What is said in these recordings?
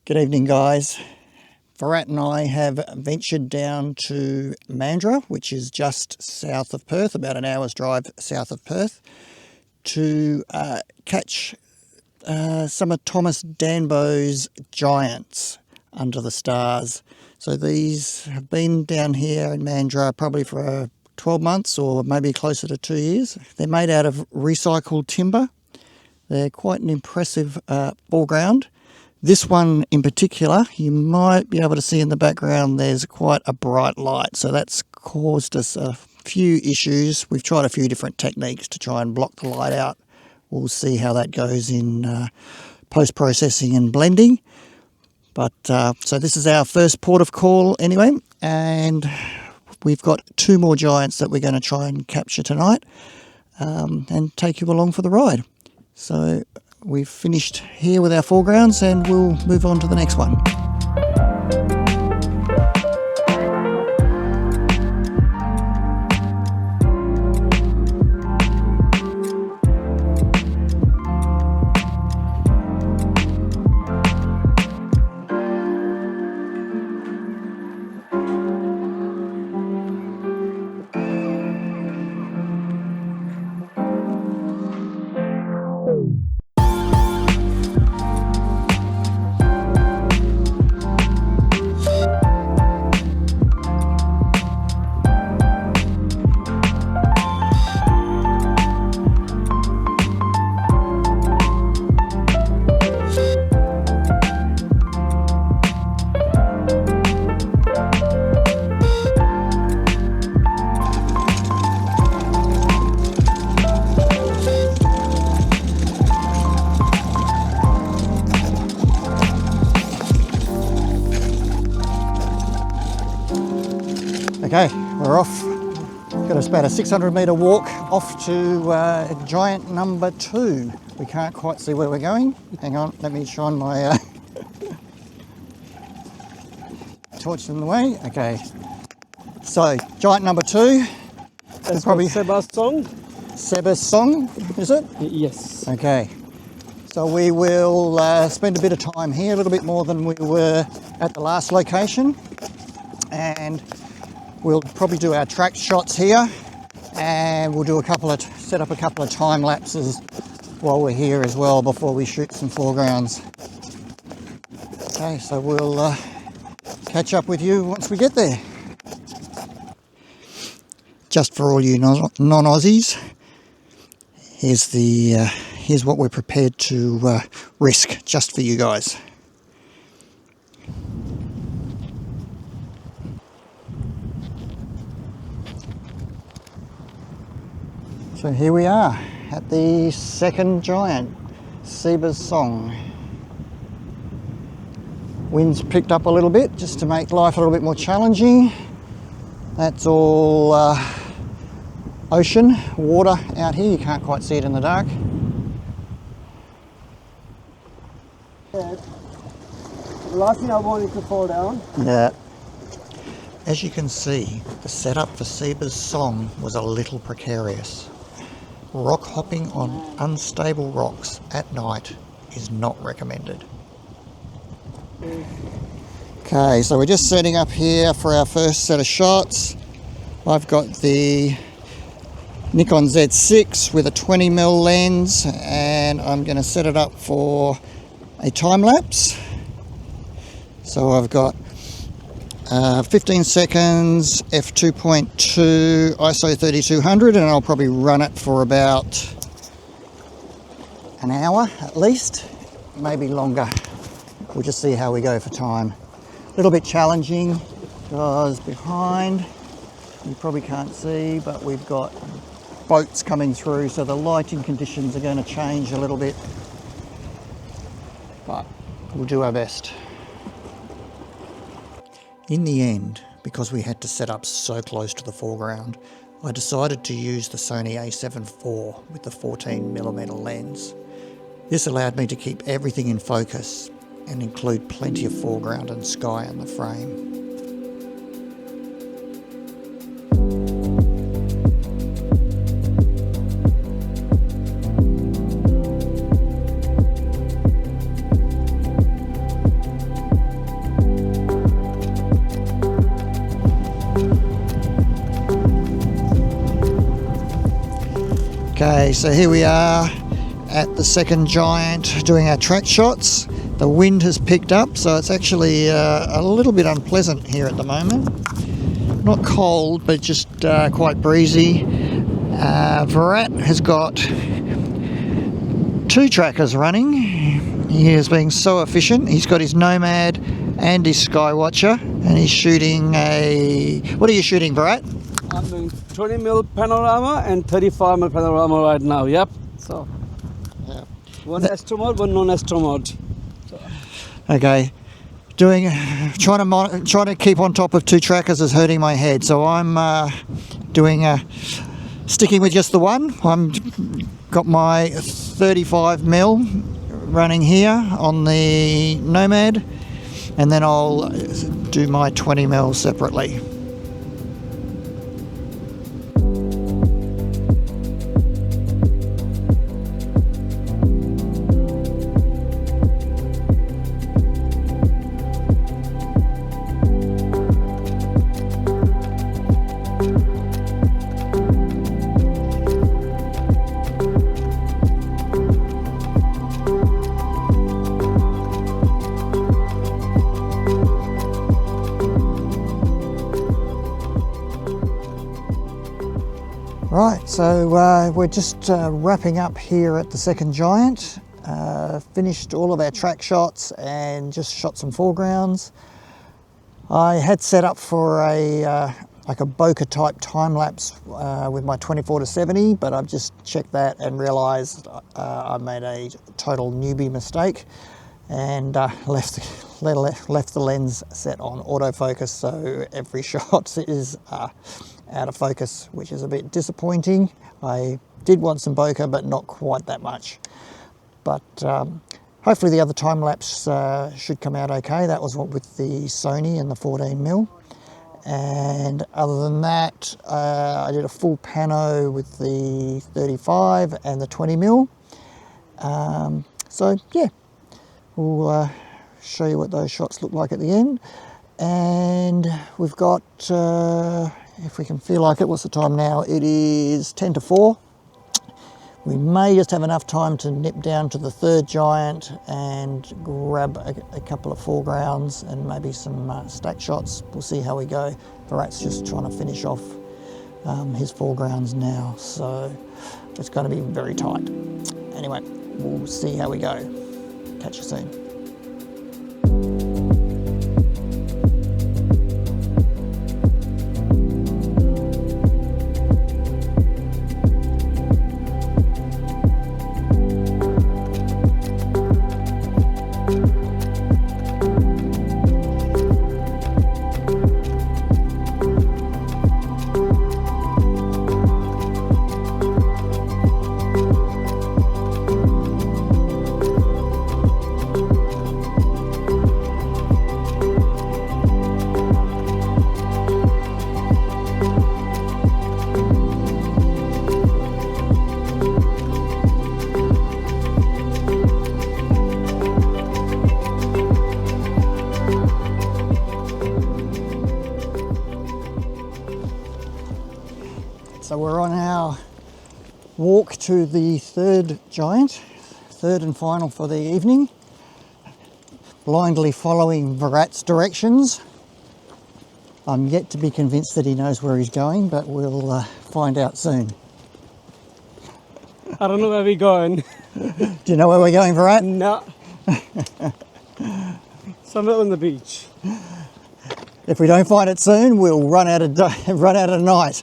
Good evening, guys. Virat and I have ventured down to Mandurah, which is just south of Perth, about an hour's drive south of Perth, to catch some of Thomas Dambo's giants under the stars. So these have been down here in Mandurah probably for 12 months or maybe closer to 2 years. They're made out of recycled timber. They're quite an impressive foreground. This one in particular, you might be able to see in the background, there's quite a bright light. So that's caused us a few issues. We've tried a few different techniques to try and block the light out. We'll see how that goes in post-processing and blending. But so this is our first port of call anyway. And we've got 2 more giants that we're going to try and capture tonight and take you along for the ride. So we've finished here with our foregrounds and we'll move on to the next one. Okay, we're off. Got us about a 600-metre walk off to giant number 2. We can't quite see where we're going. Hang on, let me shine my torch in the way. Okay, so giant number 2. That's probably Seba's song. Seba's song, is it? Yes. Okay, so we will spend a bit of time here, a little bit more than we were at the last location, and we'll probably do our track shots here, and we'll do set up a couple of time lapses while we're here as well before we shoot some foregrounds. Okay, so we'll catch up with you once we get there. Just for all you non-Aussies, here's what we're prepared to risk just for you guys. So here we are at the second giant, Seba's song. Wind's picked up a little bit just to make life a little bit more challenging. That's all ocean water out here. You can't quite see it in the dark. Yeah. The last thing I wanted to fall down. Yeah. As you can see, the setup for Seba's song was a little precarious. Rock hopping on unstable rocks at night is not recommended. Okay, so we're just setting up here for our first set of shots. I've got the Nikon Z with a 20mm lens, and I'm going to set it up for a time lapse. So I've got 15 seconds, f2.2, ISO 3200, and I'll probably run it for about an hour at least, maybe longer. We'll just see how we go for time. A little bit challenging because behind, you probably can't see, but we've got boats coming through, so the lighting conditions are going to change a little bit, but we'll do our best. In the end, because we had to set up so close to the foreground, I decided to use the Sony A7 IV with the 14mm lens. This allowed me to keep everything in focus and include plenty of foreground and sky in the frame. Okay, so here we are at the second giant doing our track shots. The wind has picked up, so it's actually a little bit unpleasant here at the moment. Not cold, but just quite breezy. Virat has got 2 trackers running. He is being so efficient. He's got his Nomad and his Skywatcher, and he's shooting a... What are you shooting, Virat? I'm doing 20mm panorama and 35mm panorama right now. Yep. So, one astro mode, one non-astro mode. Okay, trying to keep on top of 2 trackers is hurting my head. So I'm sticking with just the one. I'm got my 35mm running here on the Nomad, and then I'll do my 20mm separately. Right, so we're just wrapping up here at the second giant. Finished all of our track shots and just shot some foregrounds. I had set up for like a bokeh type time lapse with my 24-70, but I've just checked that and realised I made a total newbie mistake and left the lens set on autofocus, so every shot is out of focus, which is a bit disappointing. I did want some bokeh, but not quite that much. But hopefully the other time lapse should come out okay. That was what with the Sony and the 14mm. And other than that, I did a full pano with the 35 and the 20mm. So yeah, we'll show you what those shots look like at the end. And we've got, if we can feel like it, what's the time now? It is 10 to 4. We may just have enough time to nip down to the third giant and grab a couple of foregrounds and maybe some stack shots. We'll see how we go. Virat's just trying to finish off his foregrounds now, so it's going to be very tight. Anyway, we'll see how we go. Catch you soon. So we're on our walk to the third giant, third and final for the evening, blindly following Virat's directions. I'm yet to be convinced that he knows where he's going, but we'll find out soon. I don't know where we're going. Do you know where we're going, Virat? No. Somewhere on the beach. If we don't find it soon, we'll run out of night.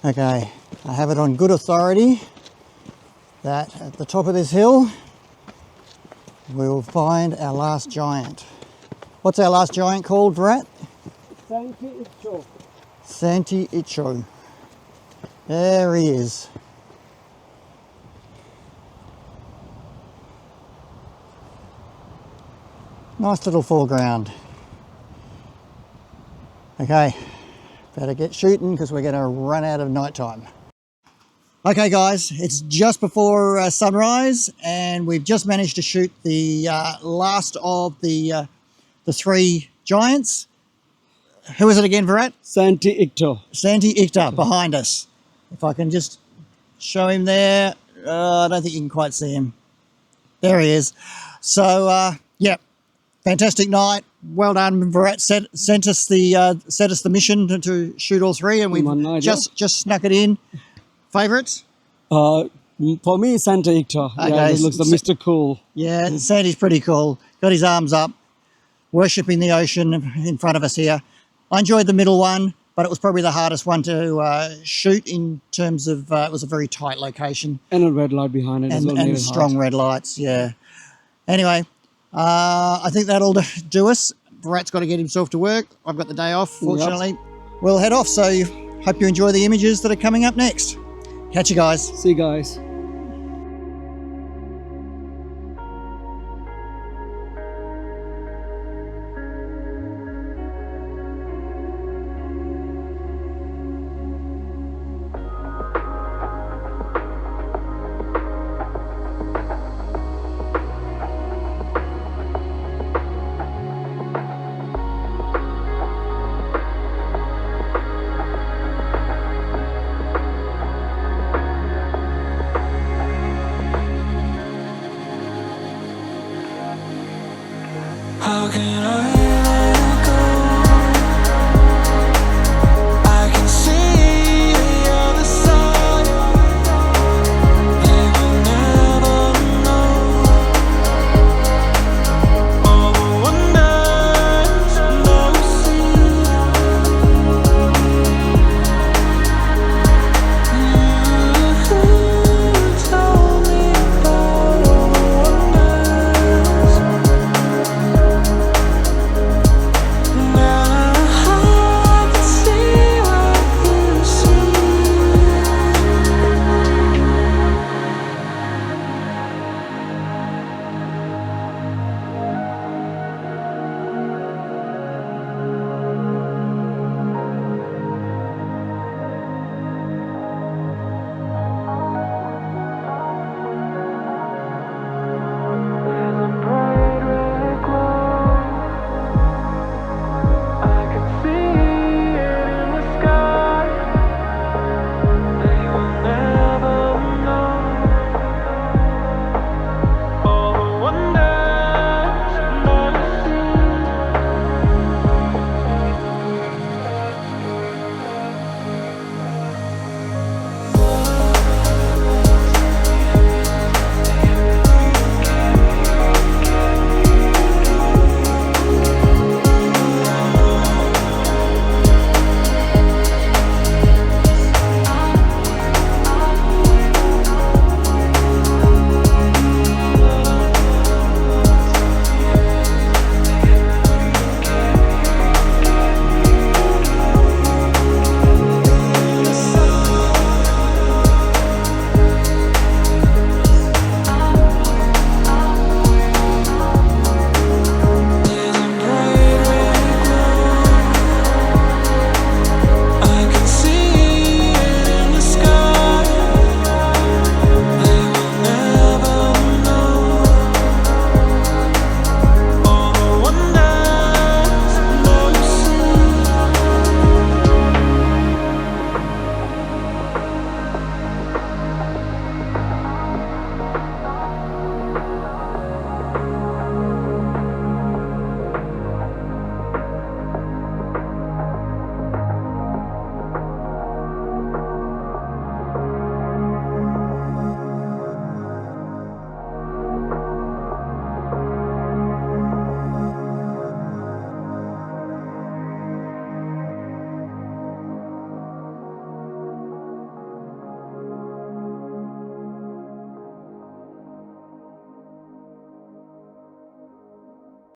Okay, I have it on good authority that at the top of this hill we'll find our last giant. What's our last giant called, Virat? Santi Ikto. Santi Ikto. There he is. Nice little foreground. Okay, better get shooting because we're going to run out of night time. Okay guys, it's just before sunrise and we've just managed to shoot the last of the 3 giants. Who is it again, Virat? Santi Ikto. Santi Ikto behind us. If I can just show him there. I don't think you can quite see him. There he is. So, yeah, fantastic night. Well done, Virat. Set us the mission to shoot all 3, and we've just snuck it in. Favourites? For me, Santi Ikto. Okay. Yeah, he looks the Mr. Cool. Yeah, Santi's pretty cool. Got his arms up, worshipping the ocean in front of us here. I enjoyed the middle one, but it was probably the hardest one to shoot in terms of it was a very tight location. And a red light behind it as well. And strong red lights, yeah. Anyway, I think that'll do us. Virat's got to get himself to work. I've got the day off, fortunately. Yep. We'll head off, so hope you enjoy the images that are coming up next. Catch you guys. See you guys.